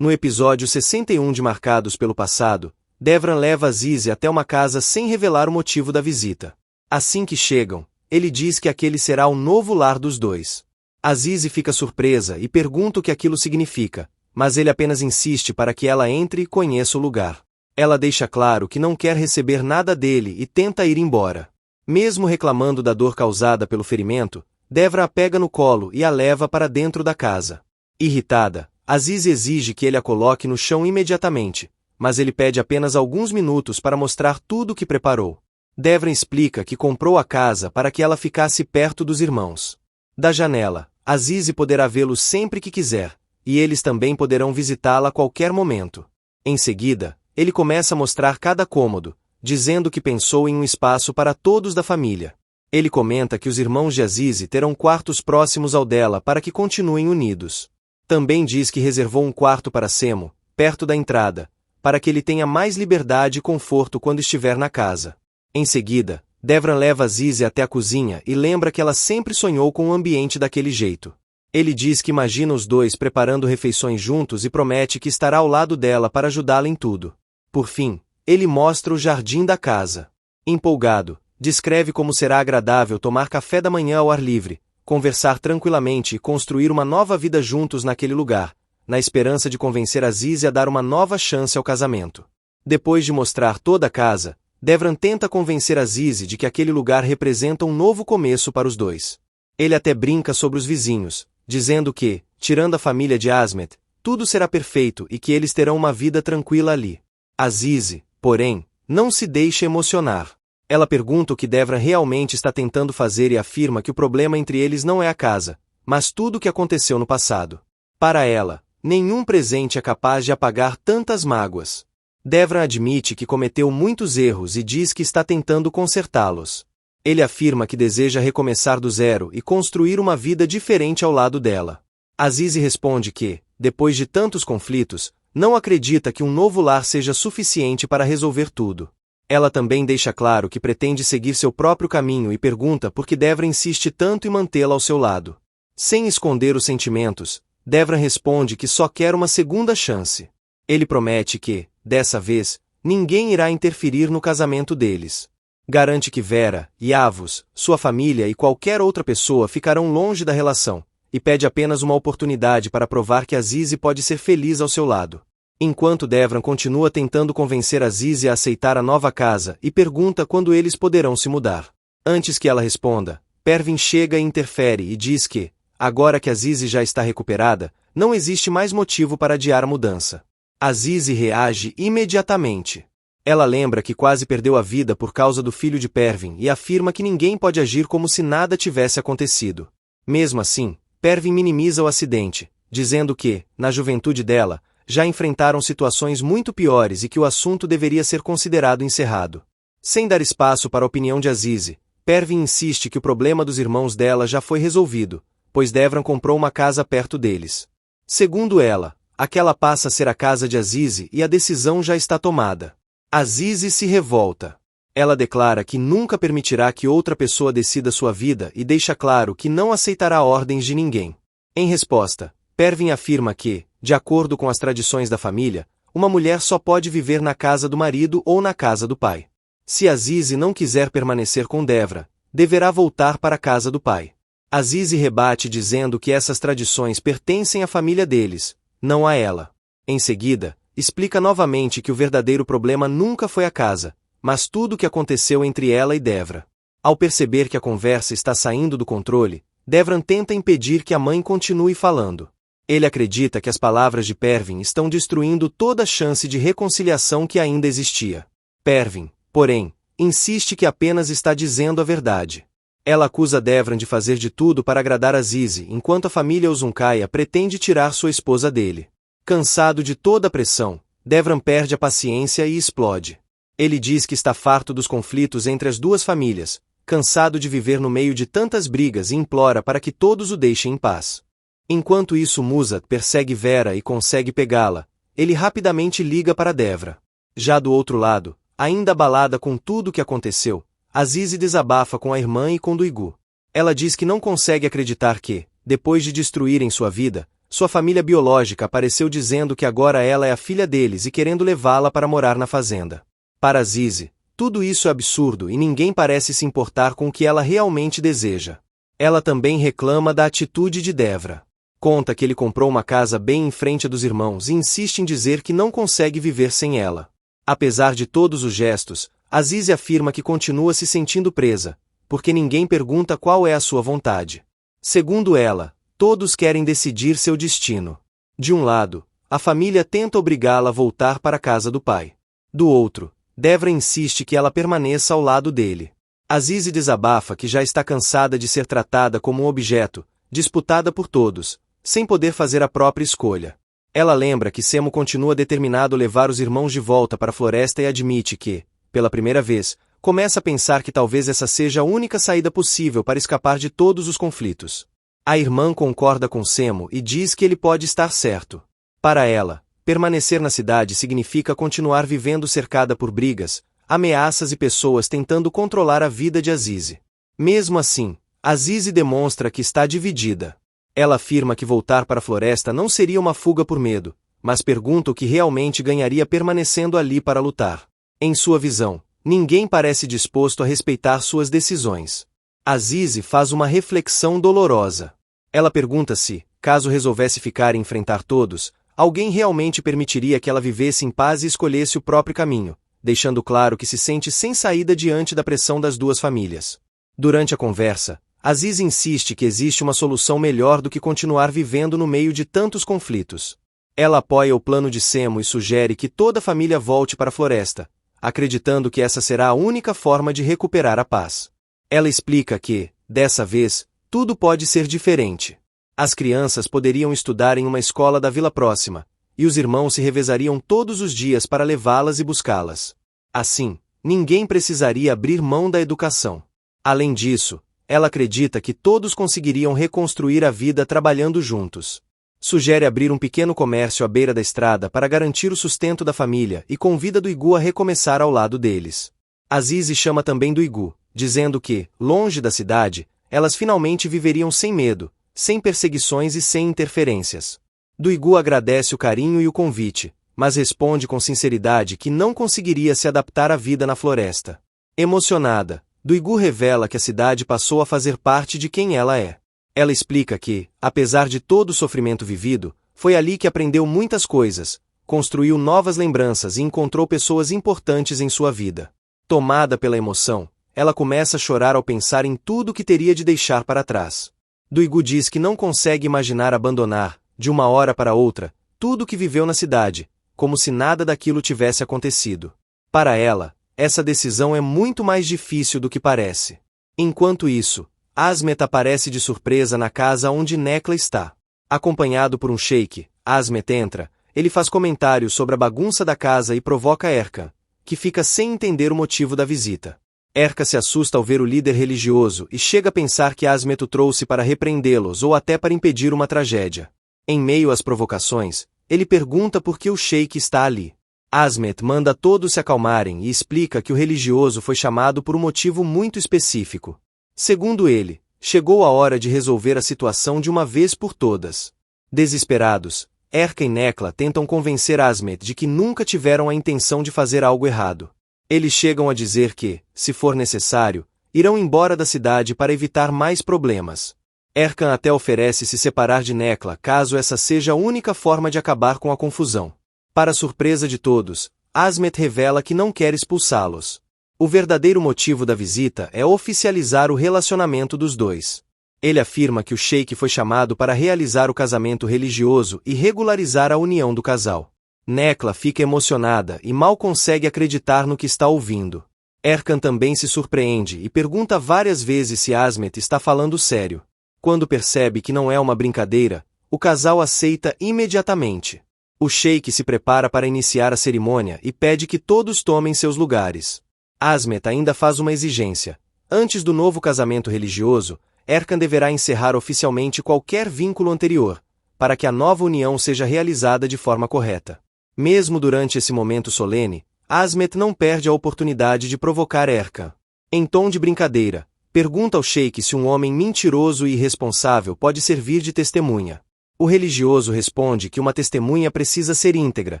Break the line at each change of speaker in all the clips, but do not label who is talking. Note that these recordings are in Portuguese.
No episódio 61 de Marcados pelo Passado, Devran leva Aziz até uma casa sem revelar o motivo da visita. Assim que chegam, ele diz que aquele será o novo lar dos dois. Aziz fica surpresa e pergunta o que aquilo significa, mas ele apenas insiste para que ela entre e conheça o lugar. Ela deixa claro que não quer receber nada dele e tenta ir embora. Mesmo reclamando da dor causada pelo ferimento, Devran a pega no colo e a leva para dentro da casa. Irritada, Aziz exige que ele a coloque no chão imediatamente, mas ele pede apenas alguns minutos para mostrar tudo o que preparou. Devran explica que comprou a casa para que ela ficasse perto dos irmãos. Da janela, Aziz poderá vê-los sempre que quiser, e eles também poderão visitá-la a qualquer momento. Em seguida, ele começa a mostrar cada cômodo, dizendo que pensou em um espaço para todos da família. Ele comenta que os irmãos de Aziz terão quartos próximos ao dela para que continuem unidos. Também diz que reservou um quarto para Semo, perto da entrada, para que ele tenha mais liberdade e conforto quando estiver na casa. Em seguida, Devran leva Aziz até a cozinha e lembra que ela sempre sonhou com um ambiente daquele jeito. Ele diz que imagina os dois preparando refeições juntos e promete que estará ao lado dela para ajudá-la em tudo. Por fim, ele mostra o jardim da casa. Empolgado, descreve como será agradável tomar café da manhã ao ar livre, conversar tranquilamente e construir uma nova vida juntos naquele lugar, na esperança de convencer Aziz a dar uma nova chance ao casamento. Depois de mostrar toda a casa, Devran tenta convencer Aziz de que aquele lugar representa um novo começo para os dois. Ele até brinca sobre os vizinhos, dizendo que, tirando a família de Asmet, tudo será perfeito e que eles terão uma vida tranquila ali. Aziz, porém, não se deixa emocionar. Ela pergunta o que Devran realmente está tentando fazer e afirma que o problema entre eles não é a casa, mas tudo o que aconteceu no passado. Para ela, nenhum presente é capaz de apagar tantas mágoas. Devran admite que cometeu muitos erros e diz que está tentando consertá-los. Ele afirma que deseja recomeçar do zero e construir uma vida diferente ao lado dela. Aziz responde que, depois de tantos conflitos, não acredita que um novo lar seja suficiente para resolver tudo. Ela também deixa claro que pretende seguir seu próprio caminho e pergunta por que Devran insiste tanto em mantê-la ao seu lado. Sem esconder os sentimentos, Devran responde que só quer uma segunda chance. Ele promete que, dessa vez, ninguém irá interferir no casamento deles. Garante que Vera, Yavuz, sua família e qualquer outra pessoa ficarão longe da relação, e pede apenas uma oportunidade para provar que Aziz pode ser feliz ao seu lado. Enquanto Devran continua tentando convencer Aziz a aceitar a nova casa e pergunta quando eles poderão se mudar. Antes que ela responda, Pervin chega e interfere e diz que, agora que Aziz já está recuperada, não existe mais motivo para adiar a mudança. Aziz reage imediatamente. Ela lembra que quase perdeu a vida por causa do filho de Pervin e afirma que ninguém pode agir como se nada tivesse acontecido. Mesmo assim, Pervin minimiza o acidente, dizendo que, na juventude dela, já enfrentaram situações muito piores e que o assunto deveria ser considerado encerrado. Sem dar espaço para a opinião de Aziz, Pervin insiste que o problema dos irmãos dela já foi resolvido, pois Devran comprou uma casa perto deles. Segundo ela, aquela passa a ser a casa de Aziz e a decisão já está tomada. Aziz se revolta. Ela declara que nunca permitirá que outra pessoa decida sua vida e deixa claro que não aceitará ordens de ninguém. Em resposta, Pervin afirma que, de acordo com as tradições da família, uma mulher só pode viver na casa do marido ou na casa do pai. Se Aziz não quiser permanecer com Devran, deverá voltar para a casa do pai. Aziz rebate dizendo que essas tradições pertencem à família deles, não a ela. Em seguida, explica novamente que o verdadeiro problema nunca foi a casa, mas tudo o que aconteceu entre ela e Devran. Ao perceber que a conversa está saindo do controle, Devran tenta impedir que a mãe continue falando. Ele acredita que as palavras de Pervin estão destruindo toda a chance de reconciliação que ainda existia. Pervin, porém, insiste que apenas está dizendo a verdade. Ela acusa Devran de fazer de tudo para agradar Aziz, enquanto a família Uzuncaia pretende tirar sua esposa dele. Cansado de toda a pressão, Devran perde a paciência e explode. Ele diz que está farto dos conflitos entre as duas famílias, cansado de viver no meio de tantas brigas e implora para que todos o deixem em paz. Enquanto isso, Musa persegue Vera e consegue pegá-la. Ele rapidamente liga para Devran. Já do outro lado, ainda abalada com tudo o que aconteceu, Aziz desabafa com a irmã e com Duigu. Ela diz que não consegue acreditar que, depois de destruírem sua vida, Sua família biológica apareceu dizendo que agora ela é a filha deles e querendo levá-la para morar na fazenda. Para Azize, tudo isso é absurdo e ninguém parece se importar com o que ela realmente deseja. Ela também reclama da atitude de Devra. Conta que ele comprou uma casa bem em frente dos irmãos e insiste em dizer que não consegue viver sem ela. Apesar de todos os gestos, Azize afirma que continua se sentindo presa, porque ninguém pergunta qual é a sua vontade. Segundo ela, todos querem decidir seu destino. De um lado, a família tenta obrigá-la a voltar para a casa do pai. Do outro, Devra insiste que ela permaneça ao lado dele. Azize desabafa que já está cansada de ser tratada como um objeto, disputada por todos, sem poder fazer a própria escolha. Ela lembra que Semo continua determinado a levar os irmãos de volta para a floresta e admite que, pela primeira vez, começa a pensar que talvez essa seja a única saída possível para escapar de todos os conflitos. A irmã concorda com Semo e diz que ele pode estar certo. Para ela, permanecer na cidade significa continuar vivendo cercada por brigas, ameaças e pessoas tentando controlar a vida de Azize. Mesmo assim, Azize demonstra que está dividida. Ela afirma que voltar para a floresta não seria uma fuga por medo, mas pergunta o que realmente ganharia permanecendo ali para lutar. Em sua visão, ninguém parece disposto a respeitar suas decisões. Azize faz uma reflexão dolorosa. Ela pergunta se, caso resolvesse ficar e enfrentar todos, alguém realmente permitiria que ela vivesse em paz e escolhesse o próprio caminho, deixando claro que se sente sem saída diante da pressão das duas famílias. Durante a conversa, Azize insiste que existe uma solução melhor do que continuar vivendo no meio de tantos conflitos. Ela apoia o plano de Semo e sugere que toda a família volte para a floresta, acreditando que essa será a única forma de recuperar a paz. Ela explica que, dessa vez, tudo pode ser diferente. As crianças poderiam estudar em uma escola da vila próxima, e os irmãos se revezariam todos os dias para levá-las e buscá-las. Assim, ninguém precisaria abrir mão da educação. Além disso, ela acredita que todos conseguiriam reconstruir a vida trabalhando juntos. Sugere abrir um pequeno comércio à beira da estrada para garantir o sustento da família e convida Duigu a recomeçar ao lado deles. Azize chama também Duigu, dizendo que, longe da cidade, elas finalmente viveriam sem medo, sem perseguições e sem interferências. Duigu agradece o carinho e o convite, mas responde com sinceridade que não conseguiria se adaptar à vida na floresta. Emocionada, Duigu revela que a cidade passou a fazer parte de quem ela é. Ela explica que, apesar de todo o sofrimento vivido, foi ali que aprendeu muitas coisas, construiu novas lembranças e encontrou pessoas importantes em sua vida. Tomada pela emoção, ela começa a chorar ao pensar em tudo que teria de deixar para trás. Duigu diz que não consegue imaginar abandonar, de uma hora para outra, tudo o que viveu na cidade, como se nada daquilo tivesse acontecido. Para ela, essa decisão é muito mais difícil do que parece. Enquanto isso, Asmet aparece de surpresa na casa onde Nekla está. Acompanhado por um sheik, Asmet entra, ele faz comentários sobre a bagunça da casa e provoca Erkan, que fica sem entender o motivo da visita. Erkan se assusta ao ver o líder religioso e chega a pensar que Asmet o trouxe para repreendê-los ou até para impedir uma tragédia. Em meio às provocações, ele pergunta por que o sheik está ali. Asmet manda todos se acalmarem e explica que o religioso foi chamado por um motivo muito específico. Segundo ele, chegou a hora de resolver a situação de uma vez por todas. Desesperados, Erkan e Nekla tentam convencer Asmet de que nunca tiveram a intenção de fazer algo errado. Eles chegam a dizer que, se for necessário, irão embora da cidade para evitar mais problemas. Erkan até oferece se separar de Nekla caso essa seja a única forma de acabar com a confusão. Para surpresa de todos, Asmet revela que não quer expulsá-los. O verdadeiro motivo da visita é oficializar o relacionamento dos dois. Ele afirma que o sheik foi chamado para realizar o casamento religioso e regularizar a união do casal. Nekla fica emocionada e mal consegue acreditar no que está ouvindo. Erkan também se surpreende e pergunta várias vezes se Asmet está falando sério. Quando percebe que não é uma brincadeira, o casal aceita imediatamente. O sheik se prepara para iniciar a cerimônia e pede que todos tomem seus lugares. Asmet ainda faz uma exigência. Antes do novo casamento religioso, Erkan deverá encerrar oficialmente qualquer vínculo anterior, para que a nova união seja realizada de forma correta. Mesmo durante esse momento solene, Asmet não perde a oportunidade de provocar Erkan. Em tom de brincadeira, pergunta ao sheik se um homem mentiroso e irresponsável pode servir de testemunha. O religioso responde que uma testemunha precisa ser íntegra,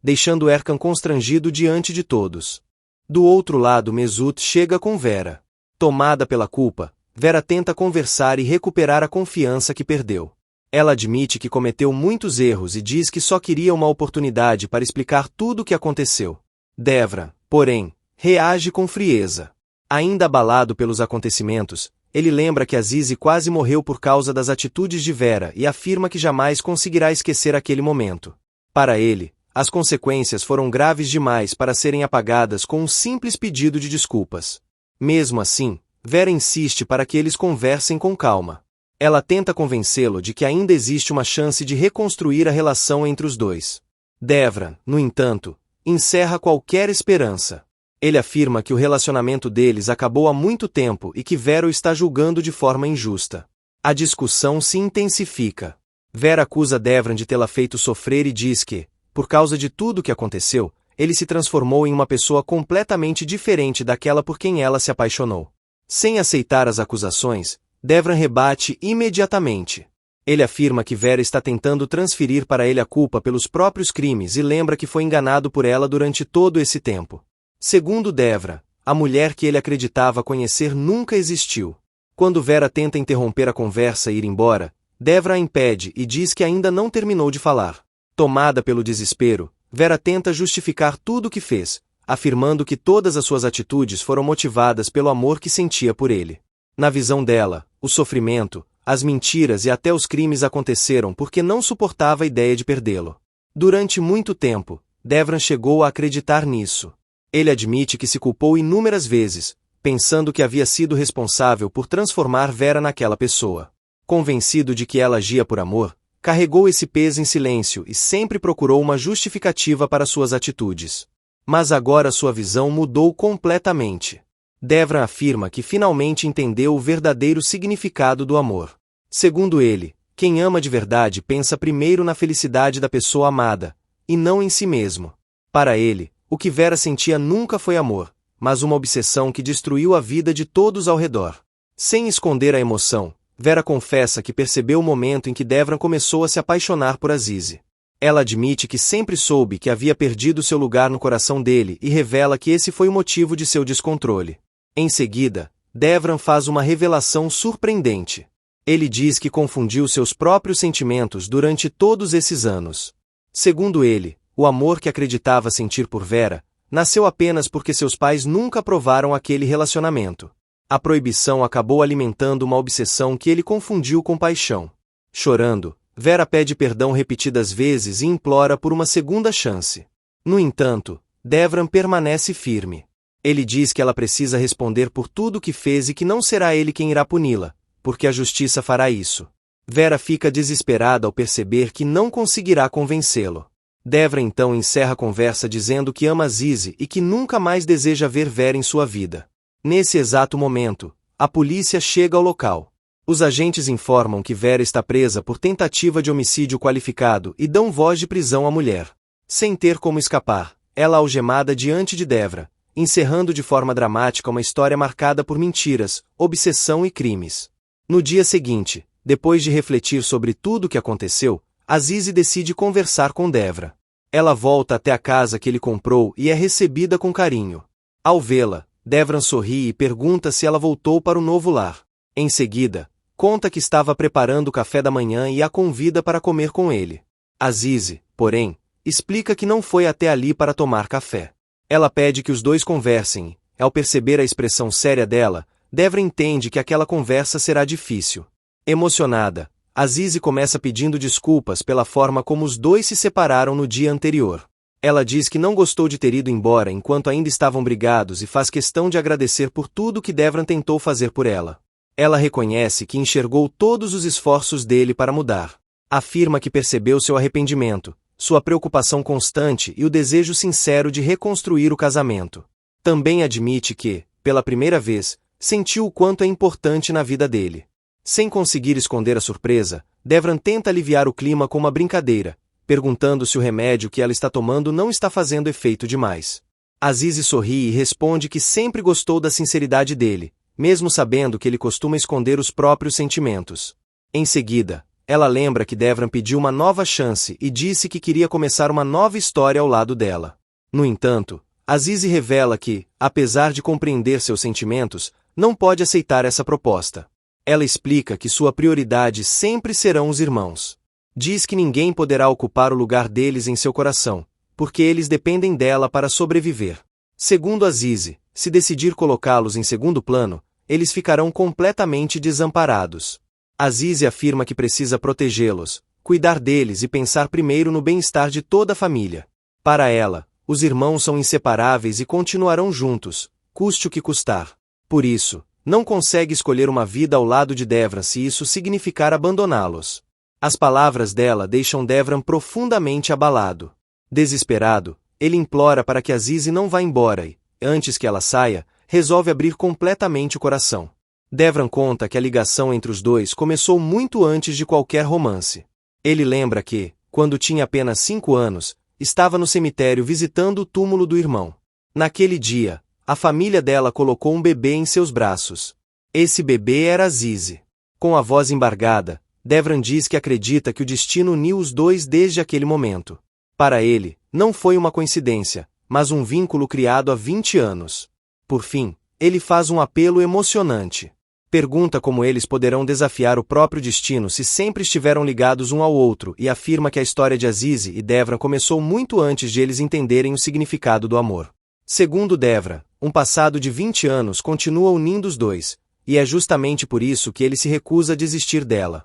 deixando Erkan constrangido diante de todos. Do outro lado, Mesut chega com Vera. Tomada pela culpa, Vera tenta conversar e recuperar a confiança que perdeu. Ela admite que cometeu muitos erros e diz que só queria uma oportunidade para explicar tudo o que aconteceu. Devran, porém, reage com frieza. Ainda abalado pelos acontecimentos, ele lembra que Azize quase morreu por causa das atitudes de Vera e afirma que jamais conseguirá esquecer aquele momento. Para ele, as consequências foram graves demais para serem apagadas com um simples pedido de desculpas. Mesmo assim, Vera insiste para que eles conversem com calma. Ela tenta convencê-lo de que ainda existe uma chance de reconstruir a relação entre os dois. Devran, no entanto, encerra qualquer esperança. Ele afirma que o relacionamento deles acabou há muito tempo e que Vera o está julgando de forma injusta. A discussão se intensifica. Vera acusa Devran de tê-la feito sofrer e diz que, por causa de tudo o que aconteceu, ele se transformou em uma pessoa completamente diferente daquela por quem ela se apaixonou. Sem aceitar as acusações, Devran rebate imediatamente. Ele afirma que Vera está tentando transferir para ele a culpa pelos próprios crimes e lembra que foi enganado por ela durante todo esse tempo. Segundo Devran, a mulher que ele acreditava conhecer nunca existiu. Quando Vera tenta interromper a conversa e ir embora, Devran a impede e diz que ainda não terminou de falar. Tomada pelo desespero, Vera tenta justificar tudo o que fez, afirmando que todas as suas atitudes foram motivadas pelo amor que sentia por ele. Na visão dela, o sofrimento, as mentiras e até os crimes aconteceram porque não suportava a ideia de perdê-lo. Durante muito tempo, Devran chegou a acreditar nisso. Ele admite que se culpou inúmeras vezes, pensando que havia sido responsável por transformar Vera naquela pessoa. Convencido de que ela agia por amor, carregou esse peso em silêncio e sempre procurou uma justificativa para suas atitudes. Mas agora sua visão mudou completamente. Devran afirma que finalmente entendeu o verdadeiro significado do amor. Segundo ele, quem ama de verdade pensa primeiro na felicidade da pessoa amada, e não em si mesmo. Para ele, o que Vera sentia nunca foi amor, mas uma obsessão que destruiu a vida de todos ao redor. Sem esconder a emoção, Vera confessa que percebeu o momento em que Devran começou a se apaixonar por Azize. Ela admite que sempre soube que havia perdido seu lugar no coração dele e revela que esse foi o motivo de seu descontrole. Em seguida, Devran faz uma revelação surpreendente. Ele diz que confundiu seus próprios sentimentos durante todos esses anos. Segundo ele, o amor que acreditava sentir por Vera nasceu apenas porque seus pais nunca aprovaram aquele relacionamento. A proibição acabou alimentando uma obsessão que ele confundiu com paixão. Chorando, Vera pede perdão repetidas vezes e implora por uma segunda chance. No entanto, Devran permanece firme. Ele diz que ela precisa responder por tudo o que fez e que não será ele quem irá puni-la, porque a justiça fará isso. Vera fica desesperada ao perceber que não conseguirá convencê-lo. Devran então encerra a conversa dizendo que ama Azize e que nunca mais deseja ver Vera em sua vida. Nesse exato momento, a polícia chega ao local. Os agentes informam que Vera está presa por tentativa de homicídio qualificado e dão voz de prisão à mulher. Sem ter como escapar, ela é algemada diante de Devran, encerrando de forma dramática uma história marcada por mentiras, obsessão e crimes. No dia seguinte, depois de refletir sobre tudo o que aconteceu, Azize decide conversar com Devran. Ela volta até a casa que ele comprou e é recebida com carinho. Ao vê-la, Devran sorri e pergunta se ela voltou para o novo lar. Em seguida, conta que estava preparando o café da manhã e a convida para comer com ele. Azize, porém, explica que não foi até ali para tomar café. Ela pede que os dois conversem e, ao perceber a expressão séria dela, Devran entende que aquela conversa será difícil. Emocionada, Azize começa pedindo desculpas pela forma como os dois se separaram no dia anterior. Ela diz que não gostou de ter ido embora enquanto ainda estavam brigados e faz questão de agradecer por tudo que Devran tentou fazer por ela. Ela reconhece que enxergou todos os esforços dele para mudar. Afirma que percebeu seu arrependimento, sua preocupação constante e o desejo sincero de reconstruir o casamento. Também admite que, pela primeira vez, sentiu o quanto é importante na vida dele. Sem conseguir esconder a surpresa, Devran tenta aliviar o clima com uma brincadeira, perguntando se o remédio que ela está tomando não está fazendo efeito demais. Azize sorri e responde que sempre gostou da sinceridade dele, mesmo sabendo que ele costuma esconder os próprios sentimentos. Em seguida, Ela lembra que Devran pediu uma nova chance e disse que queria começar uma nova história ao lado dela. No entanto, Azize revela que, apesar de compreender seus sentimentos, não pode aceitar essa proposta. Ela explica que sua prioridade sempre serão os irmãos. Diz que ninguém poderá ocupar o lugar deles em seu coração, porque eles dependem dela para sobreviver. Segundo Azize, se decidir colocá-los em segundo plano, eles ficarão completamente desamparados. Azize afirma que precisa protegê-los, cuidar deles e pensar primeiro no bem-estar de toda a família. Para ela, os irmãos são inseparáveis e continuarão juntos, custe o que custar. Por isso, não consegue escolher uma vida ao lado de Devran se isso significar abandoná-los. As palavras dela deixam Devran profundamente abalado. Desesperado, ele implora para que Azize não vá embora e, antes que ela saia, resolve abrir completamente o coração. Devran conta que a ligação entre os dois começou muito antes de qualquer romance. Ele lembra que, quando tinha apenas 5 anos, estava no cemitério visitando o túmulo do irmão. Naquele dia, a família dela colocou um bebê em seus braços. Esse bebê era Azize. Com a voz embargada, Devran diz que acredita que o destino uniu os dois desde aquele momento. Para ele, não foi uma coincidência, mas um vínculo criado há 20 anos. Por fim, ele faz um apelo emocionante. Pergunta como eles poderão desafiar o próprio destino se sempre estiveram ligados um ao outro e afirma que a história de Azize e Devran começou muito antes de eles entenderem o significado do amor. Segundo Devran, um passado de 20 anos continua unindo os dois, e é justamente por isso que ele se recusa a desistir dela.